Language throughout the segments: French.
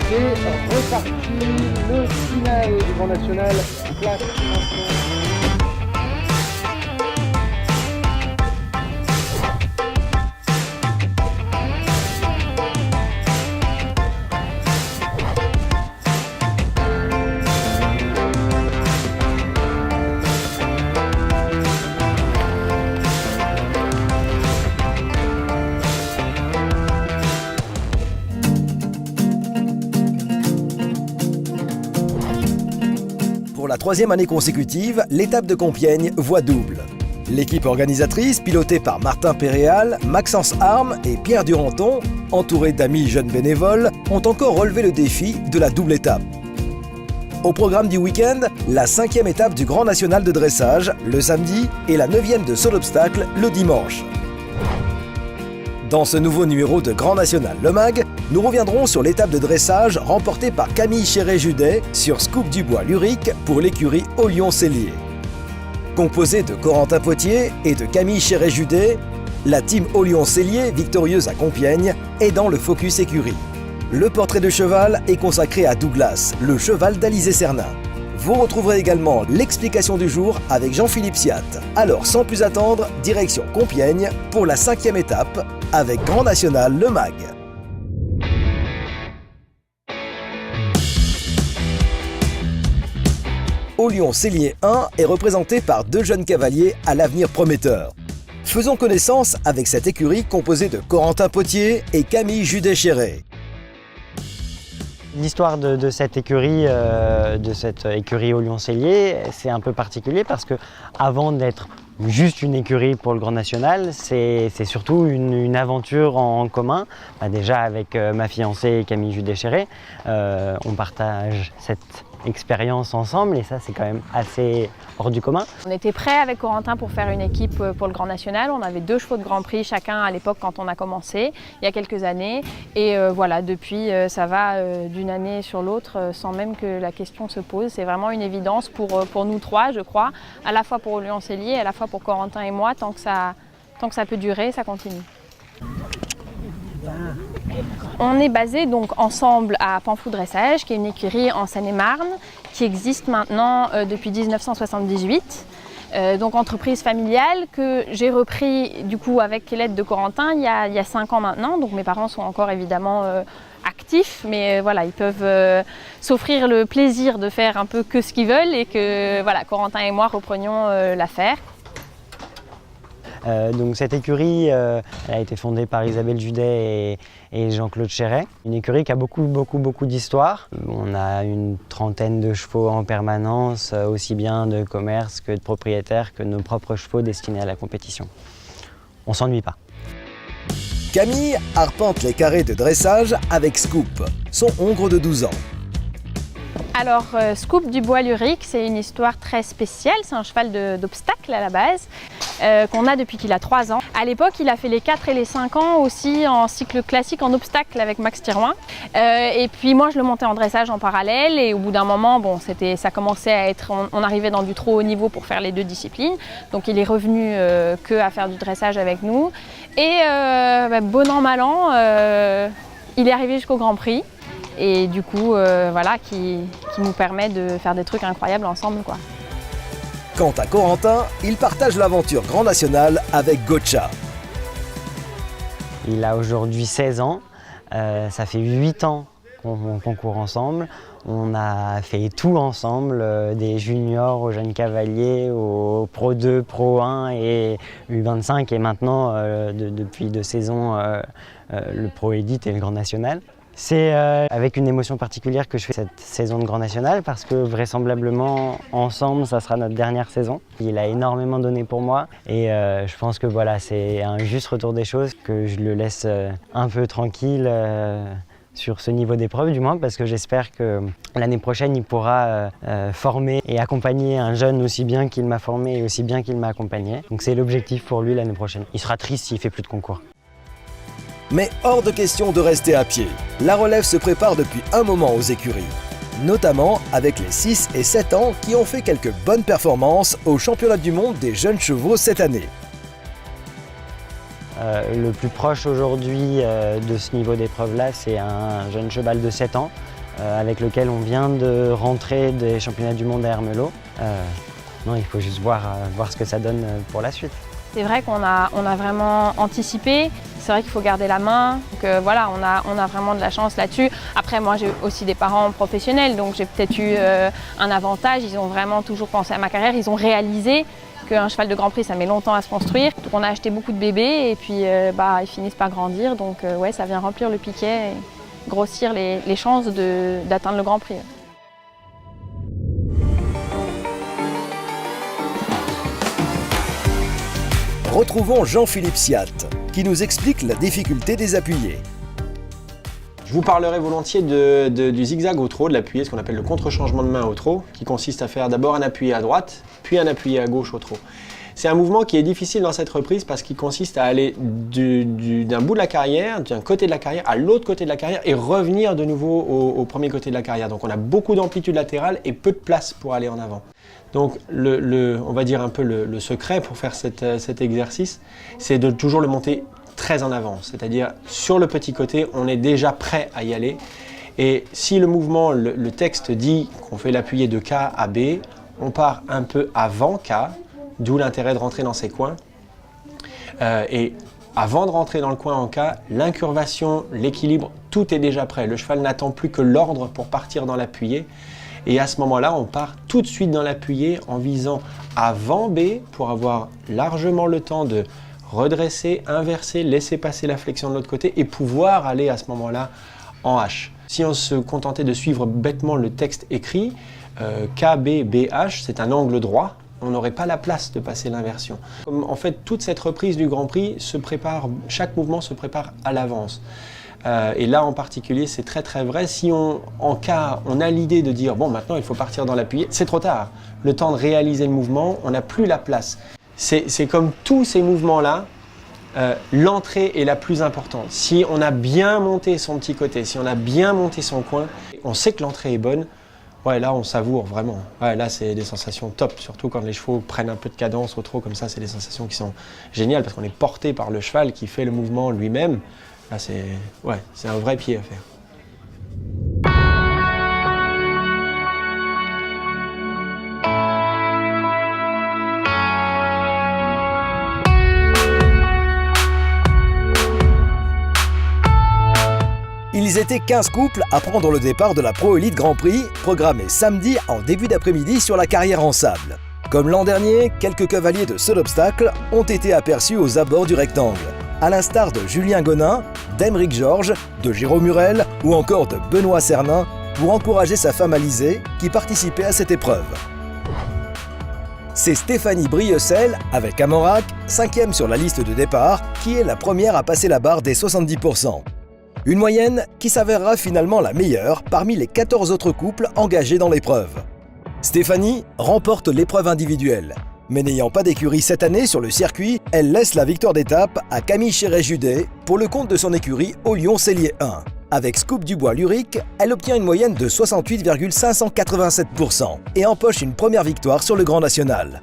C'est reparti, le final du Grand National, place maintenant. Pour la troisième année consécutive, l'étape de Compiègne voit double. L'équipe organisatrice, pilotée par Martin Péréal, Maxence Arme et Pierre Duranton, entourés d'amis jeunes bénévoles, ont encore relevé le défi de la double étape. Au programme du week-end, la 5e étape du Grand National de dressage, le samedi, et la 9e de saut d'obstacle, le dimanche. Dans ce nouveau numéro de Grand National Le Mag, nous reviendrons sur l'étape de dressage remportée par Camille Chéret-Judet sur Scoop du Bois-Luric pour l'écurie Olion-Cellier. Composée de Corentin Potier et de Camille Chéret-Judet, la team Olion-Cellier, victorieuse à Compiègne, est dans le focus écurie. Le portrait de cheval est consacré à Douglas, le cheval d'Alizé Cernin. Vous retrouverez également l'explication du jour avec Jean-Philippe Siat. Alors sans plus attendre, direction Compiègne pour la 5e étape avec Grand National Le Mag. Olion-Cellier 1 est représenté par 2 jeunes cavaliers à l'avenir prometteur. Faisons connaissance avec cette écurie composée de Corentin Potier et Camille Judet-Chéret. L'histoire de cette écurie Olion-Cellier, c'est un peu particulier parce que avant d'être juste une écurie pour le Grand National, c'est surtout une aventure en commun. Déjà avec ma fiancée Camille Judet-Chéret, on partage cette expérience ensemble et ça c'est quand même assez hors du commun. On était prêts avec Corentin pour faire une équipe pour le Grand National. On avait 2 chevaux de Grand Prix chacun à l'époque quand on a commencé, il y a quelques années. Et voilà, depuis ça va d'une année sur l'autre sans même que la question se pose. C'est vraiment une évidence pour nous 3, je crois, à la fois pour Olion-Cellier, à la fois pour Corentin et moi. Tant que ça peut durer, ça continue. On est basé donc ensemble à Panflou Dressage, qui est une écurie en Seine-et-Marne, qui existe maintenant depuis 1978. Donc entreprise familiale que j'ai repris du coup avec l'aide de Corentin il y a 5 ans maintenant. Donc mes parents sont encore évidemment actifs, mais voilà, ils peuvent s'offrir le plaisir de faire un peu que ce qu'ils veulent et que voilà, Corentin et moi reprenions l'affaire. Donc cette écurie elle a été fondée par Isabelle Judet et Jean-Claude Chéret. Une écurie qui a beaucoup d'histoire. On a une 30aine de chevaux en permanence, aussi bien de commerce que de propriétaires, que nos propres chevaux destinés à la compétition. On s'ennuie pas. Camille arpente les carrés de dressage avec Scoop, son hongre de 12 ans. Alors, Scoop du Bois-Luric, c'est une histoire très spéciale. C'est un cheval d'obstacle à la base, qu'on a depuis qu'il a 3 ans. À l'époque, il a fait les 4 et les 5 ans aussi en cycle classique en obstacle avec Max Thirouin. Et puis moi, je le montais en dressage en parallèle. Et au bout d'un moment, bon, ça commençait à être... On arrivait dans du trop haut niveau pour faire les 2 disciplines. Donc il est revenu que à faire du dressage avec nous. Et bon an, mal an, il est arrivé jusqu'au Grand Prix. Et du coup, voilà, qui nous permet de faire des trucs incroyables ensemble, quoi. Quant à Corentin, il partage l'aventure Grand National avec Gotcha. Il a aujourd'hui 16 ans, ça fait 8 ans qu'on court ensemble. On a fait tout ensemble, des juniors aux jeunes cavaliers, aux Pro 2, Pro 1 et U25 et maintenant, depuis 2 saisons, le Pro Elite et le Grand National. C'est avec une émotion particulière que je fais cette saison de Grand National parce que vraisemblablement, ensemble, ça sera notre dernière saison. Il a énormément donné pour moi et je pense que voilà, c'est un juste retour des choses, que je le laisse un peu tranquille sur ce niveau d'épreuve du moins, parce que j'espère que l'année prochaine, il pourra former et accompagner un jeune aussi bien qu'il m'a formé et aussi bien qu'il m'a accompagné. Donc c'est l'objectif pour lui l'année prochaine. Il sera triste s'il ne fait plus de concours. Mais hors de question de rester à pied. La relève se prépare depuis un moment aux écuries, notamment avec les 6 et 7 ans qui ont fait quelques bonnes performances au championnat du monde des jeunes chevaux cette année. Le plus proche aujourd'hui de ce niveau d'épreuve-là, c'est un jeune cheval de 7 ans, avec lequel on vient de rentrer des championnats du monde à Ermelot. Non, il faut juste voir ce que ça donne pour la suite. C'est vrai qu'on a vraiment anticipé, c'est vrai qu'il faut garder la main, donc voilà, on a vraiment de la chance là-dessus. Après moi j'ai aussi des parents professionnels, donc j'ai peut-être eu un avantage, ils ont vraiment toujours pensé à ma carrière, ils ont réalisé qu'un cheval de Grand Prix ça met longtemps à se construire. Donc on a acheté beaucoup de bébés et puis ils finissent par grandir, donc ouais, ça vient remplir le piquet et grossir les chances d'atteindre le Grand Prix. Retrouvons Jean-Philippe Siat, qui nous explique la difficulté des appuyés. Je vous parlerai volontiers du zigzag au trot, de l'appuyé, ce qu'on appelle le contre-changement de main au trot, qui consiste à faire d'abord un appuyé à droite, puis un appuyé à gauche au trot. C'est un mouvement qui est difficile dans cette reprise parce qu'il consiste à aller d'un bout de la carrière, d'un côté de la carrière à l'autre côté de la carrière et revenir de nouveau au premier côté de la carrière. Donc on a beaucoup d'amplitude latérale et peu de place pour aller en avant. Donc on va dire un peu le secret pour faire cet exercice, c'est de toujours le monter très en avant. C'est-à-dire sur le petit côté, on est déjà prêt à y aller. Et si le mouvement, le texte dit qu'on fait l'appuyer de K à B, on part un peu avant K, d'où l'intérêt de rentrer dans ces coins. Et avant de rentrer dans le coin en K, l'incurvation, l'équilibre, tout est déjà prêt. Le cheval n'attend plus que l'ordre pour partir dans l'appuyé. Et à ce moment-là, on part tout de suite dans l'appuyé en visant avant B pour avoir largement le temps de redresser, inverser, laisser passer la flexion de l'autre côté et pouvoir aller à ce moment-là en H. Si on se contentait de suivre bêtement le texte écrit, KB, BH, c'est un angle droit. On n'aurait pas la place de passer l'inversion. En fait, toute cette reprise du Grand Prix se prépare, chaque mouvement se prépare à l'avance. Et là en particulier, c'est très très vrai. Si en cas, on a l'idée de dire bon, maintenant il faut partir dans l'appuyé, c'est trop tard. Le temps de réaliser le mouvement, on n'a plus la place. C'est comme tous ces mouvements-là, l'entrée est la plus importante. Si on a bien monté son petit côté, si on a bien monté son coin, on sait que l'entrée est bonne. Ouais, là on savoure vraiment. Ouais, là c'est des sensations top, surtout quand les chevaux prennent un peu de cadence au trot comme ça, c'est des sensations qui sont géniales parce qu'on est porté par le cheval qui fait le mouvement lui-même. Là c'est un vrai pied à faire. Ils étaient 15 couples à prendre le départ de la Pro Elite Grand Prix, programmé samedi en début d'après-midi sur la carrière en sable. Comme l'an dernier, quelques cavaliers de seul obstacle ont été aperçus aux abords du rectangle, à l'instar de Julien Gonin, d'Aymeric Georges, de Jérôme Murel ou encore de Benoît Cernin pour encourager sa femme Alizée qui participait à cette épreuve. C'est Stéphanie Brieussel, avec Amorac, 5e sur la liste de départ, qui est la première à passer la barre des 70%. Une moyenne qui s'avérera finalement la meilleure parmi les 14 autres couples engagés dans l'épreuve. Stéphanie remporte l'épreuve individuelle, mais n'ayant pas d'écurie cette année sur le circuit, elle laisse la victoire d'étape à Camille Chéret-Judet pour le compte de son écurie au Lyon-Cellier 1. Avec Scoop du Bois-Luric, elle obtient une moyenne de 68,587% et empoche une première victoire sur le Grand National.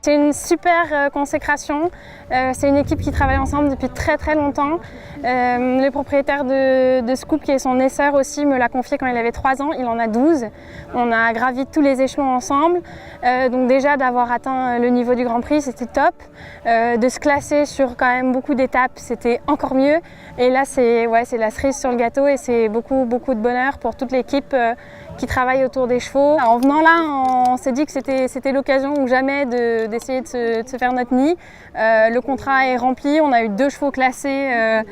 C'est une super consécration, c'est une équipe qui travaille ensemble depuis très très longtemps. Le propriétaire de Scoop, qui est son naisseur aussi, me l'a confié quand il avait 3 ans, il en a 12. On a gravi tous les échelons ensemble, donc déjà d'avoir atteint le niveau du Grand Prix, c'était top. De se classer sur quand même beaucoup d'étapes, c'était encore mieux. Et là c'est la cerise sur le gâteau et c'est beaucoup de bonheur pour toute l'équipe qui travaille autour des chevaux. En venant là, on s'est dit que c'était l'occasion ou jamais d'essayer de se faire notre nid. Le contrat est rempli, on a eu 2 chevaux classés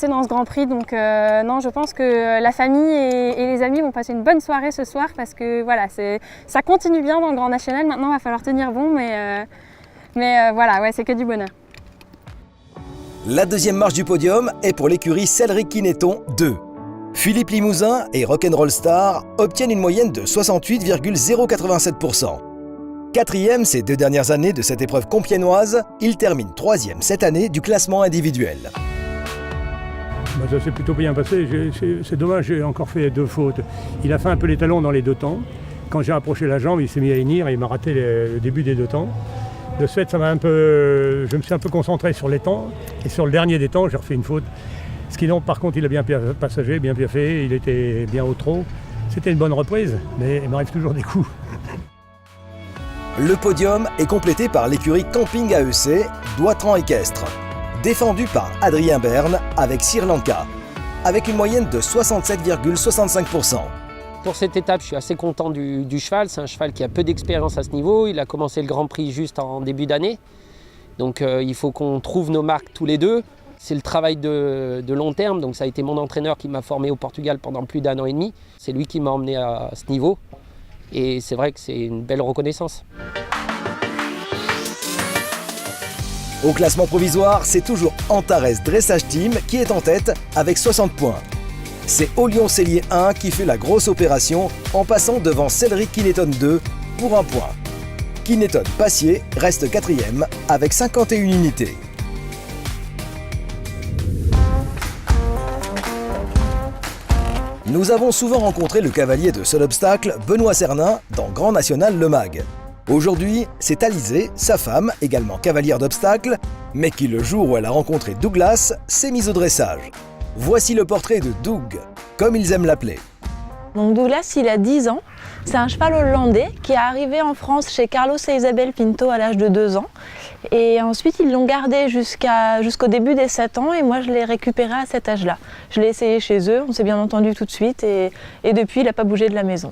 dans ce Grand Prix, donc non, je pense que la famille et les amis vont passer une bonne soirée ce soir parce que voilà, ça continue bien dans le Grand National. Maintenant, il va falloir tenir bon, mais voilà, ouais, c'est que du bonheur. La deuxième marche du podium est pour l'écurie Cédric-Quinéton 2. Philippe Limousin et Rock'n'Roll Star obtiennent une moyenne de 68,087%. 4e ces 2 dernières années de cette épreuve compiègnoise, il termine 3e cette année du classement individuel. Ça s'est plutôt bien passé, c'est dommage, j'ai encore fait 2 fautes. Il a fait un peu les talons dans les 2 temps. Quand j'ai approché la jambe, il s'est mis à hennir et il m'a raté le début des 2 temps. De ce fait, je me suis un peu concentré sur les temps et sur le dernier des temps, j'ai refait une faute. Ski-non, par contre, il a bien passagé, bien piaffé, il était bien au trot. C'était une bonne reprise, mais il m'arrive toujours des coups. Le podium est complété par l'écurie Camping AEC d'Oitran équestre, défendue par Adrien Berne avec Sri Lanka, avec une moyenne de 67,65%. Pour cette étape, je suis assez content du cheval. C'est un cheval qui a peu d'expérience à ce niveau. Il a commencé le Grand Prix juste en début d'année. Donc il faut qu'on trouve nos marques tous les deux. C'est le travail de long terme. Donc ça a été mon entraîneur qui m'a formé au Portugal pendant plus d'1 an et demi. C'est lui qui m'a emmené à ce niveau. Et c'est vrai que c'est une belle reconnaissance. Au classement provisoire, c'est toujours Antares Dressage Team qui est en tête avec 60 points. C'est Olion Cellier 1 qui fait la grosse opération en passant devant Celery Kineton 2 pour 1 point. Kineton Passier reste 4e avec 51 unités. Nous avons souvent rencontré le cavalier de seul obstacle, Benoît Cernin, dans Grand National Le Mag. Aujourd'hui, c'est Alizée, sa femme, également cavalière d'obstacle, mais qui le jour où elle a rencontré Douglas, s'est mise au dressage. Voici le portrait de Doug, comme ils aiment l'appeler. Donc Douglas, il a 10 ans. C'est un cheval hollandais qui est arrivé en France chez Carlos et Isabelle Pinto à l'âge de 2 ans. Et ensuite, ils l'ont gardé jusqu'au début des 7 ans et moi, je l'ai récupéré à cet âge-là. Je l'ai essayé chez eux, on s'est bien entendu tout de suite et depuis, il n'a pas bougé de la maison.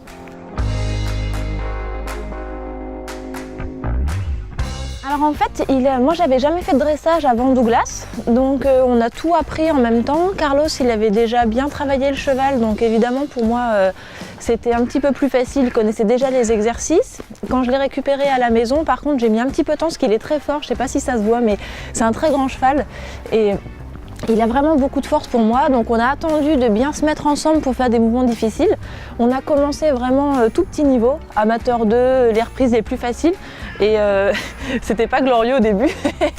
Alors en fait, moi j'avais jamais fait de dressage avant Douglas, donc on a tout appris en même temps. Carlos, il avait déjà bien travaillé le cheval, donc évidemment pour moi c'était un petit peu plus facile, il connaissait déjà les exercices. Quand je l'ai récupéré à la maison, par contre j'ai mis un petit peu de temps parce qu'il est très fort, je sais pas si ça se voit, mais c'est un très grand cheval. Et il a vraiment beaucoup de force pour moi, donc on a attendu de bien se mettre ensemble pour faire des mouvements difficiles. On a commencé vraiment tout petit niveau, amateur 2, les reprises les plus faciles. Et c'était pas glorieux au début.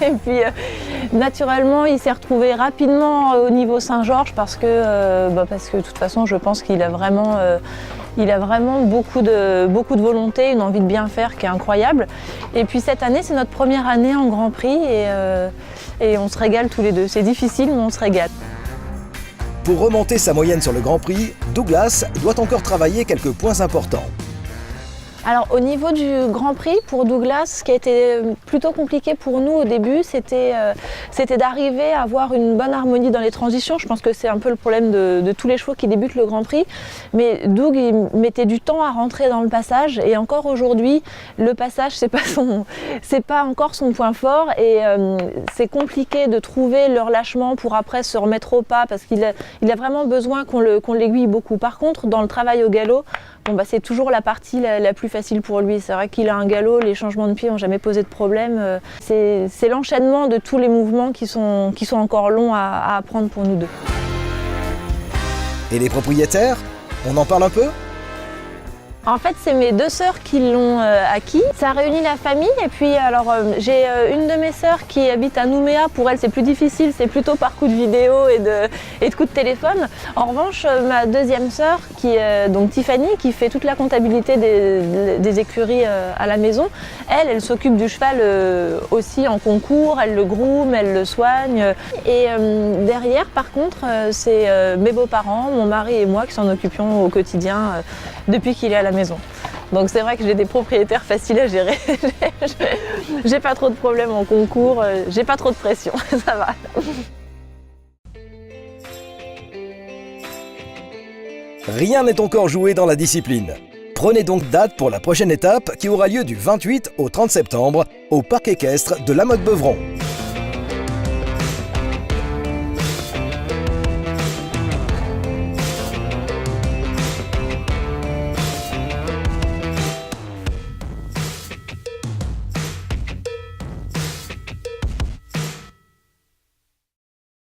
Et puis naturellement, il s'est retrouvé rapidement au niveau Saint-Georges parce que de toute façon, je pense qu'il a vraiment, beaucoup de volonté, une envie de bien faire qui est incroyable. Et puis cette année, c'est notre première année en Grand Prix et on se régale tous les deux. C'est difficile, mais on se régale. Pour remonter sa moyenne sur le Grand Prix, Douglas doit encore travailler quelques points importants. Alors au niveau du Grand Prix, pour Douglas, ce qui a été plutôt compliqué pour nous au début, c'était d'arriver à avoir une bonne harmonie dans les transitions. Je pense que c'est un peu le problème de tous les chevaux qui débutent le Grand Prix. Mais Doug, il mettait du temps à rentrer dans le passage et encore aujourd'hui, le passage, c'est pas encore son point fort et c'est compliqué de trouver le relâchement pour après se remettre au pas parce qu'il a vraiment besoin qu'on l'aiguille beaucoup. Par contre, dans le travail au galop, c'est toujours la partie la plus facile pour lui. C'est vrai qu'il a un galop, les changements de pied n'ont jamais posé de problème. C'est l'enchaînement de tous les mouvements qui sont encore longs à apprendre pour nous deux. Et les propriétaires, on en parle un peu ? En fait, c'est mes 2 sœurs qui l'ont acquis. Ça réunit la famille et puis alors j'ai une de mes sœurs qui habite à Nouméa. Pour elle, c'est plus difficile, c'est plutôt par coup de vidéo et de coups de téléphone. En revanche, ma deuxième sœur, donc Tiffany, qui fait toute la comptabilité des écuries à la maison, elle s'occupe du cheval aussi en concours, elle le groom, elle le soigne. Et derrière, par contre, c'est mes beaux-parents, mon mari et moi qui s'en occupions au quotidien depuis qu'il est à la maison. Donc c'est vrai que j'ai des propriétaires faciles à gérer. J'ai pas trop de problèmes en concours, j'ai pas trop de pression, ça va. Rien n'est encore joué dans la discipline. Prenez donc date pour la prochaine étape qui aura lieu du 28 au 30 septembre au parc équestre de La Motte-Beuvron.